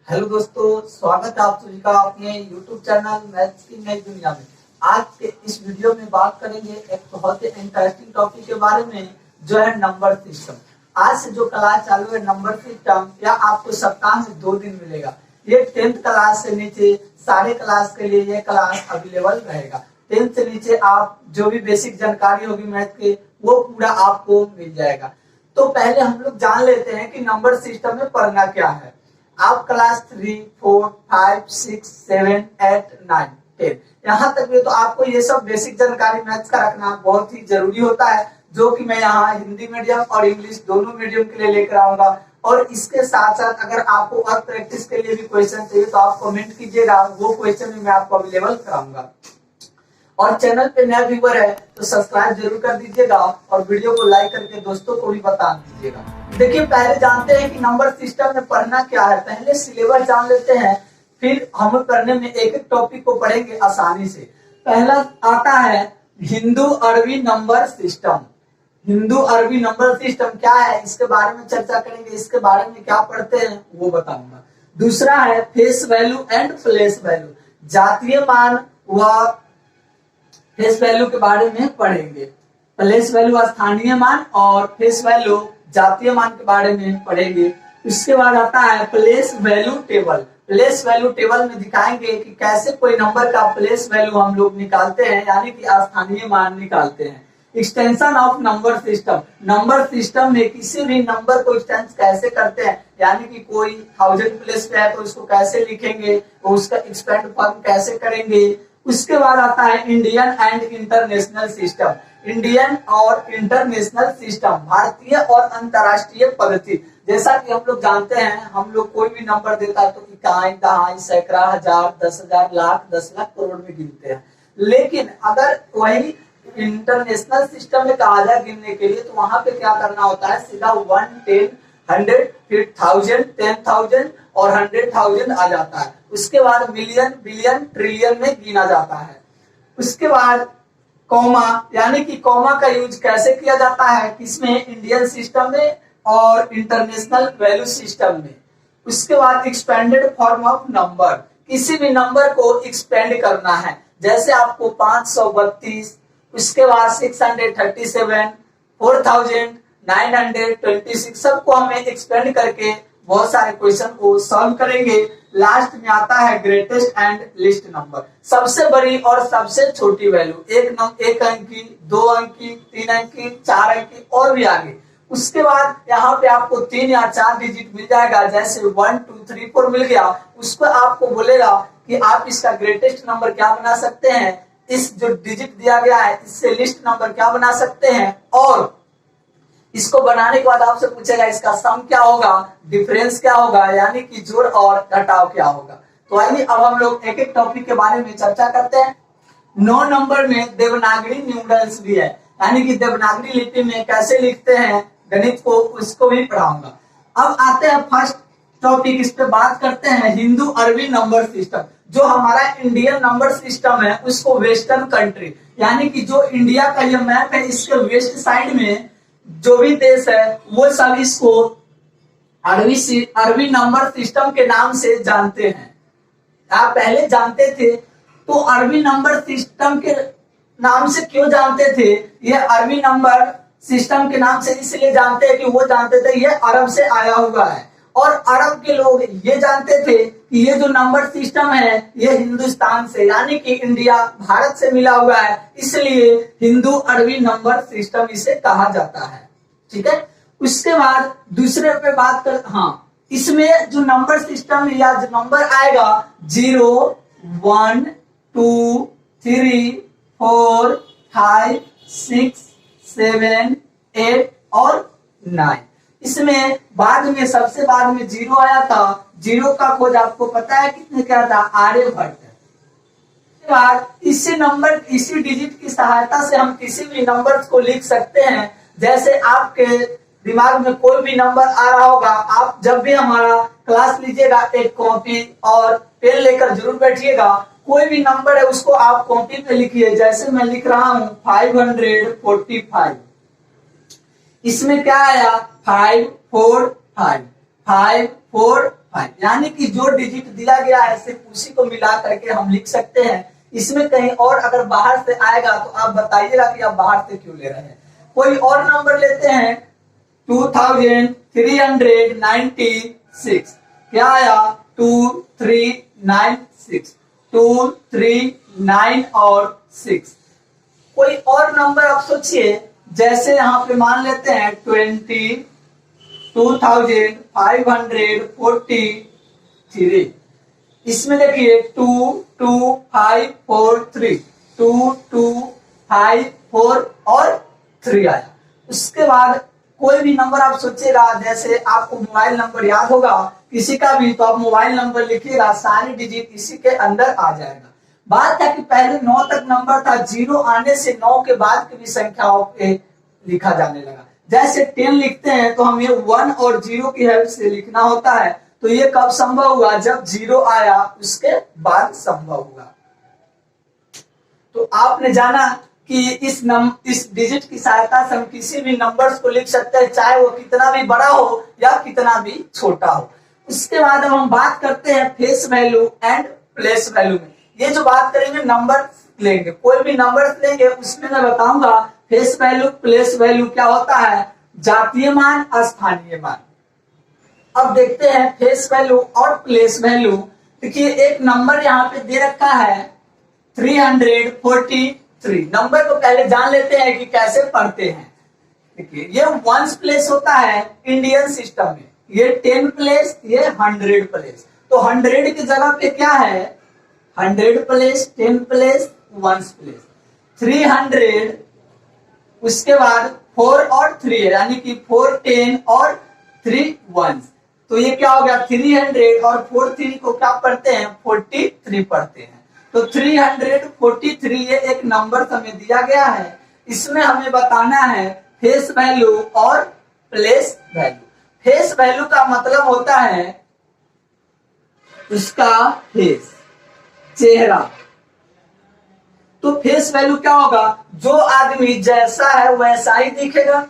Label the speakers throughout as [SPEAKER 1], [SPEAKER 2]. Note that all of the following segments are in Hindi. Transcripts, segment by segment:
[SPEAKER 1] हेलो दोस्तों, स्वागत है आप सभी का अपने YouTube चैनल मैथ्स की नई दुनिया में। आज के इस वीडियो में बात करेंगे एक बहुत ही इंटरेस्टिंग टॉपिक के बारे में, जो है नंबर सिस्टम। आज से जो क्लास चालू है नंबर सिस्टम, या आपको सप्ताह में 2 दिन मिलेगा। ये 10th क्लास से नीचे सारे क्लास के लिए ये क्लास अवेलेबल रहेगा। 10th से नीचे आप जो भी बेसिक जानकारी होगी मैथ के, वो पूरा आपको मिल जाएगा। तो पहले हम लोग जान लेते हैं कि नंबर सिस्टम में पढ़ना क्या है। आप क्लास 3, 4, 5, 6, 7, 8, 9, 10 यहाँ तक भी तो आपको ये सब बेसिक जानकारी मैथ्स का रखना बहुत ही जरूरी होता है, जो कि मैं यहाँ हिंदी मीडियम और इंग्लिश दोनों मीडियम के लिए लेकर आऊंगा। और इसके साथ साथ अगर आपको और प्रैक्टिस के लिए भी क्वेश्चन चाहिए तो आप कमेंट कीजिएगा, वो क्वेश्चन भी मैं आपको अवेलेबल कराऊंगा। और चैनल पे नया व्यूअर है तो सब्सक्राइब जरूर कर दीजिएगा और वीडियो को लाइक करके दोस्तों को भी बता दीजिएगा। देखिए, पहले जानते हैं कि नंबर सिस्टम में पढ़ना क्या है। पहले सिलेबस जान लेते हैं, फिर हम पढ़ने में एक एक टॉपिक को पढ़ेंगे आसानी से। पहला आता है हिंदू अरबी नंबर सिस्टम। हिंदू अरबी नंबर सिस्टम क्या है, इसके बारे में चर्चा करेंगे। इसके बारे में क्या पढ़ते हैं वो बताऊंगा। दूसरा है face value and place value. जातीय मान व फेस वैल्यू के बारे में पढ़ेंगे। प्लेस वैल्यू स्थानीय मान और फेस वैल्यू जातीय मान के बारे में पढ़ेंगे। इसके बाद आता है place value table. Place value table में दिखाएंगे कि कैसे कोई नंबर का प्लेस वैल्यू हम लोग निकालते हैं, यानी कि स्थानीय मान निकालते हैं। Extension of number system. Number system में किसी भी नंबर को एक्सटेंड कैसे करते हैं, यानी कि कोई 1000 प्लेस पे है तो इसको कैसे लिखेंगे, तो उसका एक्सपेंड फॉर्म कैसे करेंगे। उसके बाद आता है Indian and international system. Indian और इंटरनेशनल सिस्टम, भारतीय और अंतरराष्ट्रीय पद्धति। जैसा कि हम लोग जानते हैं, हम लोग कोई भी नंबर देता है तो इकाई, दहाई, सैकड़ा, हजार, 10,000, लाख, 10 लाख, करोड़ में गिनते हैं। लेकिन अगर वही इंटरनेशनल सिस्टम में कहा जाए गिनने के लिए, तो वहां पे क्या करना होता है, सीधा 1, 10, 100, फिर 1000, 10,000 और 100,000 आ जाता है। उसके बाद मिलियन, बिलियन, ट्रिलियन में गिना जाता है। उसके बाद कॉमा, यानी कि कॉमा का यूज कैसे किया जाता है, किसमें, इंडियन सिस्टम में और इंटरनेशनल वैल्यू सिस्टम में। उसके बाद एक्सपेंडेड फॉर्म ऑफ नंबर, किसी भी नंबर को एक्सपेंड करना है। जैसे आपको 532, उसके बाद 637, 4926, सबको हमें एक्सपेंड करके बहुत सारे क्वेश्चन को सॉल्व करेंगे। लास्ट में आता है ग्रेटेस्ट एंड लिस्ट नंबर, सबसे बड़ी और सबसे छोटी वैल्यू। एक अंकी, 2 अंकी, 3 अंकी, 4 अंकी और भी आगे। उसके बाद यहाँ पे आपको 3 या 4 डिजिट मिल जाएगा। जैसे 1, 2, 3, 4 मिल गया, उसको आपको बोलेगा कि आप इसका ग्रेटेस्ट नंबर क्या बना सकते हैं, इस जो डिजिट दिया गया है इससे लिस्ट नंबर क्या बना सकते हैं। और इसको बनाने के बाद आपसे पूछेगा इसका सम क्या होगा, डिफरेंस क्या होगा, यानी कि जोड़ और घटाव क्या होगा। तो आइए अब हम लोग एक एक टॉपिक के बारे में चर्चा करते हैं। 9 नंबर में देवनागरी न्यूमरल्स भी है, यानी कि देवनागरी लिपि में कैसे लिखते हैं गणित को, उसको भी पढ़ाऊंगा। अब आते हैं फर्स्ट टॉपिक, इस पे बात करते हैं हिंदू अरबी नंबर सिस्टम। जो हमारा इंडियन नंबर सिस्टम है उसको वेस्टर्न कंट्री, यानी कि जो इंडिया का ये मैप है, इसके वेस्ट साइड में जो भी देश है वो सब इसको अरबी नंबर सिस्टम के नाम से जानते हैं। आप पहले जानते थे तो अरबी नंबर सिस्टम के नाम से क्यों जानते थे, ये अरबी नंबर सिस्टम के नाम से इसलिए जानते हैं कि वो जानते थे ये अरब से आया हुआ है, और अरब के लोग ये जानते थे कि ये जो नंबर सिस्टम है ये हिंदुस्तान से, यानी कि इंडिया, भारत से मिला हुआ है, इसलिए हिंदू अरबी नंबर सिस्टम इसे कहा जाता है। ठीक है। उसके बाद दूसरे पे बात कर, हाँ, इसमें जो नंबर सिस्टम या जो नंबर आएगा 0, 1, 2, 3, 4, 5, 6, 7, 8 और 9। इसमें बाद में सबसे बाद में 0 आया था। 0 का खोज आपको पता है कितने क्या था, आर्यभट्ट। इसके बाद इसी डिजिट की सहायता से हम किसी भी नंबर को लिख सकते हैं। जैसे आपके दिमाग में कोई भी नंबर आ रहा होगा, आप जब भी हमारा क्लास लीजिएगा एक कॉपी और पेन लेकर जरूर बैठिएगा। कोई भी नंबर है उसको आप कॉपी पे लिखिए। जैसे मैं लिख रहा हूं 545, इसमें क्या आया 5, 4, 5, 5, 4, 5, यानी कि जो डिजिट दिया गया है सिर्फ उसी को मिला करके हम लिख सकते हैं। इसमें कहीं और अगर बाहर से आएगा तो आप बताइएगा कि आप बाहर से क्यों ले रहे हैं। कोई और नंबर लेते हैं 2396, क्या आया 2396, 239 और 6। कोई और नंबर आप सोचिए, जैसे यहाँ पे मान लेते हैं 22,543। इसमें देखिए 22543, 2254 और 3 आया। उसके बाद कोई भी नंबर आप सोचिएगा, जैसे आपको मोबाइल नंबर याद होगा किसी का भी, तो आप मोबाइल नंबर लिखिएगा, सारी डिजिट इसी के अंदर आ जाएगा। बात है कि पहले 9 तक नंबर था, 0 आने से 9 के बाद की भी संख्याओं पे लिखा जाने लगा। जैसे 10 लिखते हैं तो हमें 1 और 0 की हेल्प से लिखना होता है। तो ये कब संभव हुआ? जब 0 आया उसके बाद संभव हुआ। तो आपने जाना कि इस डिजिट की सहायता से हम किसी भी नंबर्स को लिख सकते हैं, चाहे वो कितना भी बड़ा हो या कितना भी छोटा हो। उसके बाद हम बात करते हैं face value and place value में। ये जो बात करेंगे नंबर लेंगे, कोई भी नंबर लेंगे उसमें मैं बताऊंगा फेस वैल्यू प्लेस वैल्यू क्या होता है, जातीय मान स्थानीय मान। अब देखते हैं फेस वैल्यू और प्लेस वैल्यू। देखिए एक नंबर यहाँ पे दे रखा है 343। नंबर को पहले जान लेते हैं कि कैसे पढ़ते हैं। देखिए ये 1s प्लेस होता है इंडियन सिस्टम में, ये 10 प्लेस, ये 100 प्लेस। तो 100 की जगह पे क्या है 100 प्लेस, 10 प्लेस, 1s प्लेस। 300 उसके बाद 4 और 3 है, यानी कि 4 10 और 3 1। तो ये क्या हो गया 300 और 4 3 को क्या पढ़ते हैं 43 पढ़ते हैं। तो 343 ये एक नंबर हमें दिया गया है। इसमें हमें बताना है फेस वैल्यू और प्लेस वैल्यू। फेस वैल्यू का मतलब होता है उसका फेस, चेहरा। तो फेस वैल्यू क्या होगा, जो आदमी जैसा है वैसा ही दिखेगा,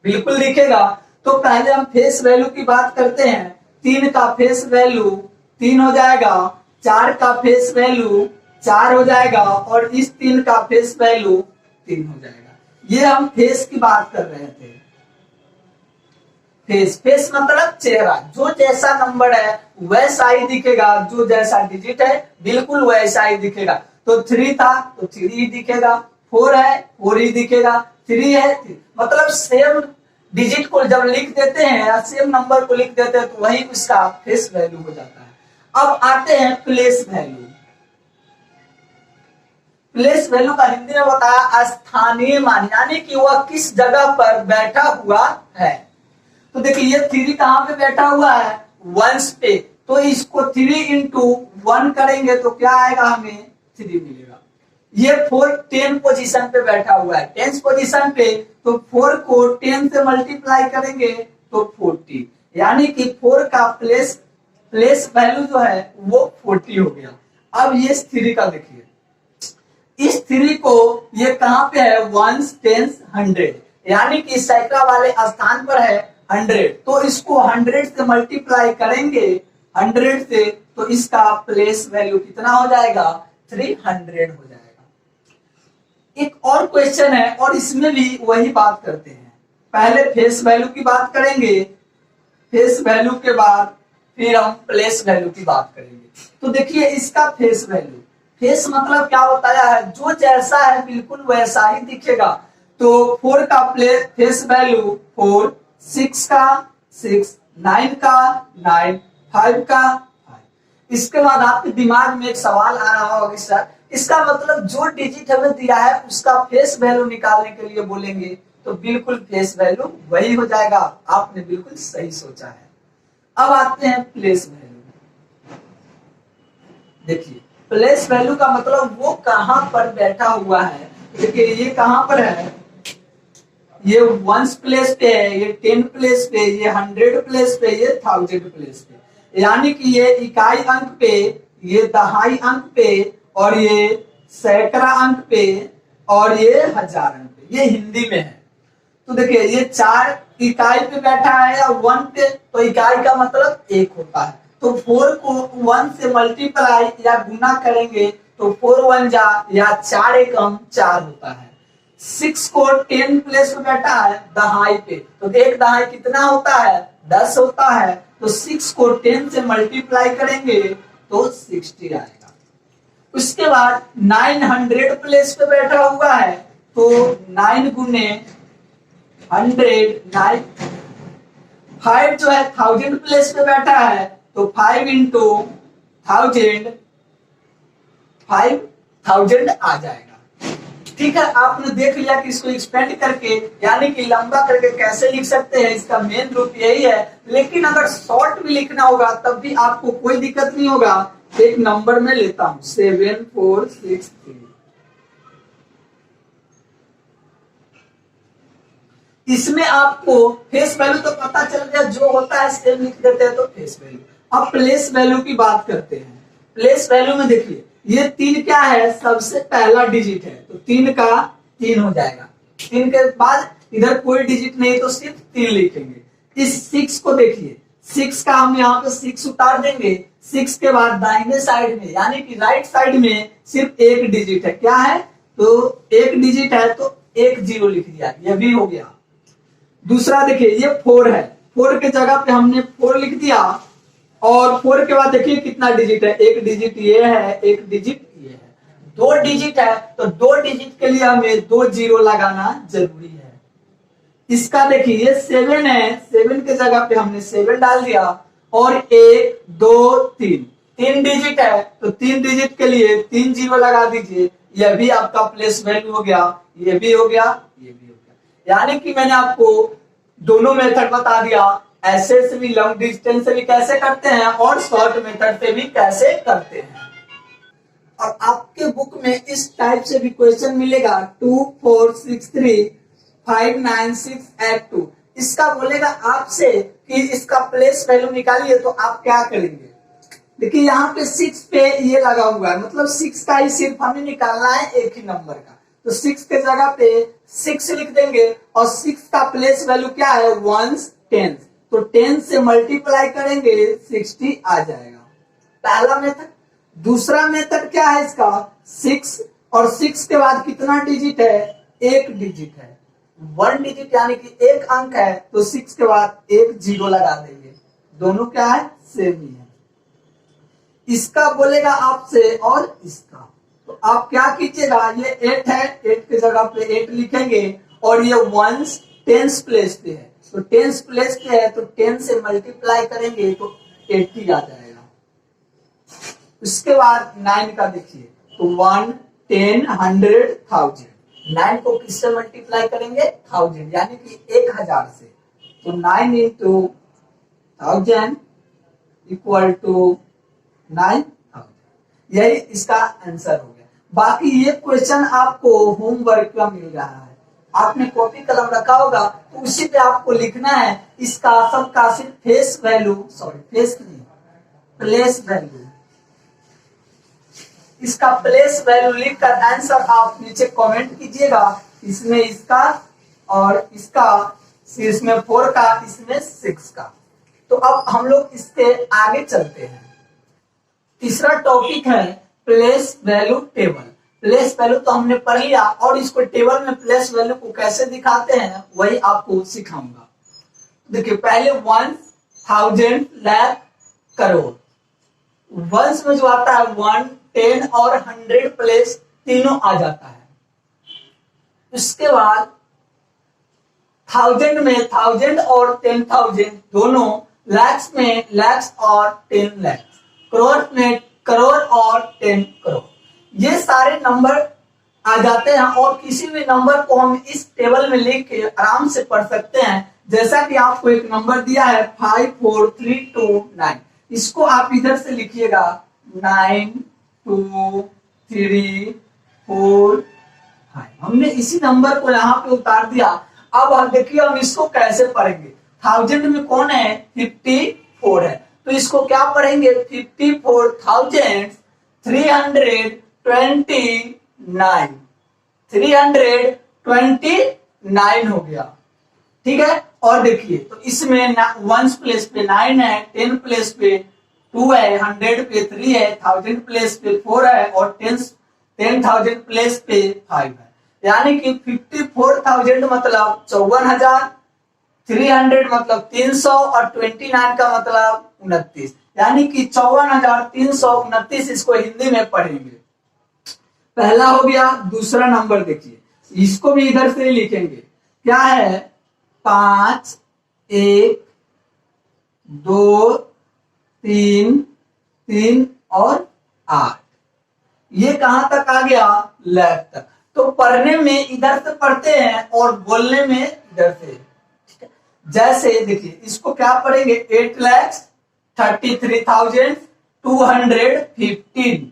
[SPEAKER 1] बिल्कुल दिखेगा। तो पहले हम फेस वैल्यू की बात करते हैं। 3 का फेस वैल्यू 3 हो जाएगा, 4 का फेस वैल्यू 4 हो जाएगा और इस 3 का फेस वैल्यू 3 हो जाएगा। ये हम फेस की बात कर रहे थे। फेस मतलब चेहरा, जो जैसा नंबर है वैसा ही दिखेगा, जो जैसा डिजिट है बिल्कुल वैसा ही दिखेगा। तो 3 था तो 3 ही दिखेगा, 4 है 4 ही दिखेगा, 3 है 3। मतलब सेम डिजिट को जब लिख देते हैं या सेम नंबर को लिख देते हैं तो वही उसका फेस वैल्यू हो जाता है। अब आते हैं प्लेस वैल्यू। प्लेस वैल्यू का हिंदी में बताया स्थानीय मान, यानी कि वह किस जगह पर बैठा हुआ है। तो देखिए ये 3 कहां पे बैठा हुआ है 1s पे, तो इसको 3 into 1 करेंगे तो क्या आएगा हमें 3 मिलेगा। ये 4 10 पोजीशन पे बैठा हुआ है, 10 पोजीशन पे, तो 4 को 10 से मल्टीप्लाई करेंगे तो 40, यानी कि 4 का प्लेस वैल्यू जो है वो 40 हो गया। अब ये 3 का देखिए, इस 3 को ये कहां पे है 1s 10s 100, यानी कि सैकड़ा वाले स्थान पर है 100। तो इसको 100 से मल्टीप्लाई करेंगे 100 से, तो इसका प्लेस वैल्यू कितना हो जाएगा 300 हो जाएगा। एक और क्वेश्चन है और इसमें भी वही बात करते हैं। पहले फेस वैल्यू की बात करेंगे, फेस वैल्यू के बाद फिर हम प्लेस वैल्यू की बात करेंगे। तो देखिए इसका फेस वैल्यू, फेस मतलब क्या बताया है, जो जैसा है बिल्कुल वैसा ही दिखेगा। तो 4 का फेस वैल्यू 4, 6 का 6, 9 का 9, 5 का 5। इसके बाद आपके दिमाग में एक सवाल आ रहा होगा सर, इसका मतलब जो डिजिट हमें दिया है उसका फेस वैल्यू निकालने के लिए बोलेंगे, तो बिल्कुल फेस वैल्यू वही हो जाएगा। आपने बिल्कुल सही सोचा है। अब आते हैं प्लेस वैल्यू। देखिए प्लेस वैल्यू का मतलब वो कहां पर बैठा हुआ है। देखिए ये कहां पर है, ये 1s प्लेस पे है, ये 10 प्लेस पे, ये 100 प्लेस पे, ये 1000 प्लेस पे, यानी कि ये इकाई अंक पे, ये दहाई अंक पे, और ये सैकड़ा अंक पे, और ये हजार अंक पे। ये हिंदी में है। तो देखिए ये 4 इकाई पे बैठा है या 1 पे, तो इकाई का मतलब 1 होता है। तो 4 को 1 से मल्टीप्लाई या गुना करेंगे तो 4 1 जा या 4 एकम 4 होता है। 6 को 10 प्लेस में बैठा है दहाई पे, तो एक दहाई कितना होता है 10 होता है, तो 6 को 10 से मल्टीप्लाई करेंगे तो 60 आएगा। उसके बाद 900 प्लेस पे बैठा हुआ है, तो 9 गुने 100 9, 5 जो है 1000 प्लेस पे बैठा है, तो 5 इंटू 1000 5000 आ जाएगा। ठीक है, आपने देख लिया कि इसको एक्सपेंड करके यानी कि लंबा करके कैसे लिख सकते हैं, इसका मेन रूप यही है। लेकिन अगर शॉर्ट भी लिखना होगा तब भी आपको कोई दिक्कत नहीं होगा। एक नंबर में लेता हूं 7463, इसमें आपको फेस वैल्यू तो पता चल गया, जो होता है सेम लिख देते हैं तो फेस वैल्यू। अब प्लेस वैल्यू की बात करते हैं। प्लेस वैल्यू में देखिए ये 3 क्या है, सबसे पहला डिजिट है, तो 3 का 3 हो जाएगा। 3 के बाद इधर कोई डिजिट नहीं तो सिर्फ 3 लिखेंगे। इस 6 को देखिए, 6 का हम यहाँ पे 6 उतार देंगे। 6 के बाद दाहिने साइड में यानी कि राइट साइड में सिर्फ एक डिजिट है, क्या है, तो एक डिजिट है तो 1 0 लिख दिया, ये भी हो गया। दूसरा देखिए ये 4 है, 4 के जगह पे हमने 4 लिख दिया, और 4 के बाद देखिए कितना डिजिट है, एक डिजिट ये है, एक डिजिट ये है, 2 डिजिट है, तो 2 डिजिट के लिए हमें 2 0 लगाना जरूरी है। इसका देखिए ये 7 है, 7 के जगह पे हमने 7 डाल दिया, और 1 2 3 3 डिजिट है, तो 3 डिजिट के लिए 3 0 लगा दीजिए, यह भी आपका प्लेस वैल्यू हो गया, ये भी हो गया, ये भी हो गया। यानी कि मैंने आपको दोनों मेथड बता दिया, ऐसे से भी लॉन्ग डिस्टेंस से भी कैसे करते हैं और शॉर्ट मेथड से भी कैसे करते हैं। और आपके बुक में इस टाइप से भी क्वेश्चन मिलेगा 2 4 6 3 5 9 6 8 2। इसका बोलेगा आपसे कि इसका प्लेस वैल्यू निकालिए, तो आप क्या करेंगे। देखिए यहाँ पे 6 पे ये लगा हुआ है, मतलब 6 का ही सिर्फ हमें निकालना है एक ही नंबर का, तो 6 के जगह पे 6 लिख देंगे, और 6 का प्लेस वैल्यू क्या है 1 10, तो 10 से मल्टीप्लाई करेंगे 60 आ जाएगा, पहला मेथड। दूसरा मेथड क्या है इसका, 6 और 6 के बाद कितना डिजिट है, एक डिजिट है, 1 डिजिट यानी कि एक अंक है, तो 6 के बाद 1 0 लगा देंगे, दोनों क्या है सेम ही है। इसका बोलेगा आपसे और इसका, तो आप क्या कीजिएगा, ये 8 है, 8 की जगह पे 8 लिखेंगे, और ये 1 10 प्लेस पे है, तो 10 प्लेस पे है, तो 10 से मल्टीप्लाई करेंगे तो 80 आ जाएगा। उसके बाद 9 का देखिए, तो 1 10 100 1000, 9 को किससे मल्टीप्लाई करेंगे 1000 यानी कि 1000 से, तो 9 इंटू 1000 इक्वल टू 9000, यही इसका आंसर हो गया। बाकी ये क्वेश्चन आपको होमवर्क में मिल रहा है, आपने कॉपी कलम रखा होगा, तो उसी पे आपको लिखना है इसका सबका सिर्फ फेस वैल्यू, सॉरी फेस नहीं प्लेस वैल्यू, इसका प्लेस वैल्यू लिखकर आंसर आप नीचे कमेंट कीजिएगा, इसमें इसका और इसका, इसमें 4 का, इसमें 6 का। तो अब हम लोग इसके आगे चलते हैं। तीसरा टॉपिक है place value table. Place value तो हमने पढ़ लिया, और इसको टेबल में प्लेस वैल्यू को कैसे दिखाते हैं वही आपको सिखाऊंगा। देखिए पहले 1 1000 लाख करोड़, वंश में जो आता है 1 10 और 100 प्लेस तीनों आ जाता है। उसके बाद 1000 में 1000 और 10,000 दोनों, लैक्स में लैक्स और 10 लैक्स, करोड़ में करोड़ और 10 करोड़, ये सारे नंबर आ जाते हैं। और किसी भी नंबर को हम इस टेबल में लिख के आराम से पढ़ सकते हैं। जैसा कि आपको एक नंबर दिया है 54329, इसको आप इधर से लिखिएगा 9 2 3 4 5, हमने इसी नंबर को यहाँ पे उतार दिया। अब हम देखिए हम इसको कैसे पढ़ेंगे। 1000 में कौन है 54 है, तो इसको क्या पढ़ेंगे 54,329, 329 हो गया, ठीक है। और देखिए तो इसमें 1 प्लेस पे 9 है, 10 प्लेस पे 2 है, 100 पे 3 है, 1000 प्लेस पे 4 है और 10,000 प्लेस पे 5 है। यानी कि 54,000 मतलब 54,000, 300 मतलब 300 और 29 का मतलब 29, यानी कि 54,329 इसको हिंदी में पढ़ेंगे। पहला हो गया। दूसरा नंबर देखिए, इसको भी इधर से लिखेंगे। क्या है? 5, 1, 2, 3, 3 और 8। ये कहां तक आ गया? लेफ्ट तक। तो पढ़ने में इधर से पढ़ते हैं और बोलने में इधर से। जैसे देखिए, इसको क्या पढ़ेंगे? 8,33,215,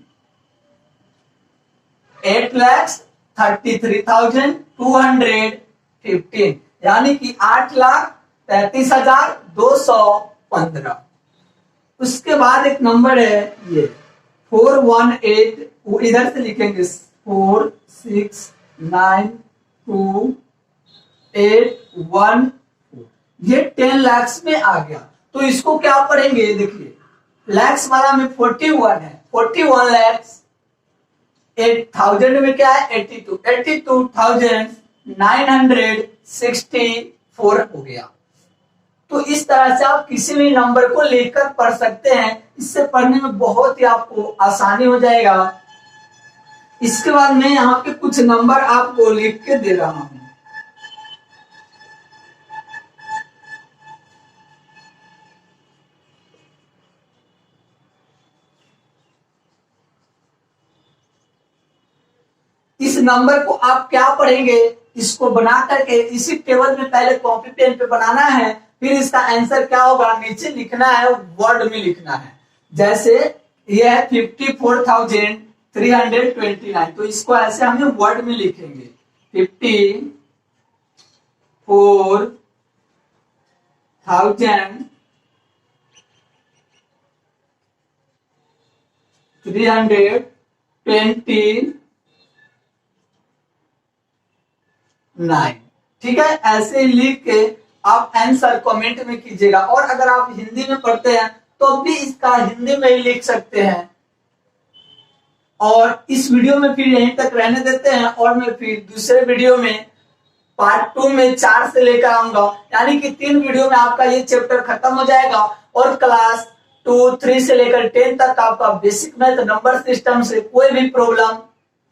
[SPEAKER 1] 8,33,215, यानी कि 8,33,215। उसके बाद एक नंबर है ये 418, इधर से लिखेंगे 4,6,9,2,8,1। ये 10 लाख में आ गया। तो इसको क्या पढ़ेंगे? देखिए, लैक्स वाला में 41 है, 41 लैक्स। 8,000 में क्या है? 82,964 हो गया। तो इस तरह से आप किसी भी नंबर को लेकर पढ़ सकते हैं। इससे पढ़ने में बहुत ही आपको आसानी हो जाएगा। इसके बाद मैं यहाँ पे कुछ नंबर आपको लिख के दे रहा हूं। इस नंबर को आप क्या पढ़ेंगे? इसको बना करके इसी टेबल में पहले कॉपी पेन पे बनाना है, फिर इसका आंसर क्या होगा नीचे लिखना है, वर्ड में लिखना है। जैसे ये है 54,329, तो इसको ऐसे हमें वर्ड में लिखेंगे। 54,329। ठीक है, ऐसे ही लिख के आप आंसर कमेंट में कीजिएगा। और अगर आप हिंदी में पढ़ते हैं तो भी इसका हिंदी में ही लिख सकते हैं। और इस वीडियो में फिर यहीं तक रहने देते हैं, और मैं फिर दूसरे वीडियो में पार्ट 2 में 4 से लेकर आऊंगा। यानी कि 3 वीडियो में आपका ये चैप्टर खत्म हो जाएगा और क्लास 2, 3 से लेकर 10 तक आपका बेसिक मैथ नंबर सिस्टम से कोई भी प्रॉब्लम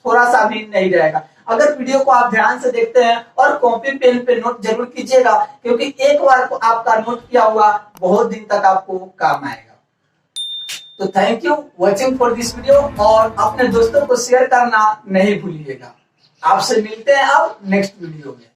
[SPEAKER 1] थोड़ा सा भी नहीं रहेगा। अगर वीडियो को आप ध्यान से देखते हैं और कॉपी पेन पे नोट जरूर कीजिएगा, क्योंकि एक बार को आपका नोट किया हुआ बहुत दिन तक आपको काम आएगा। तो thank you watching for this video, और अपने दोस्तों को शेयर करना नहीं भूलिएगा। आपसे मिलते हैं अब नेक्स्ट वीडियो में।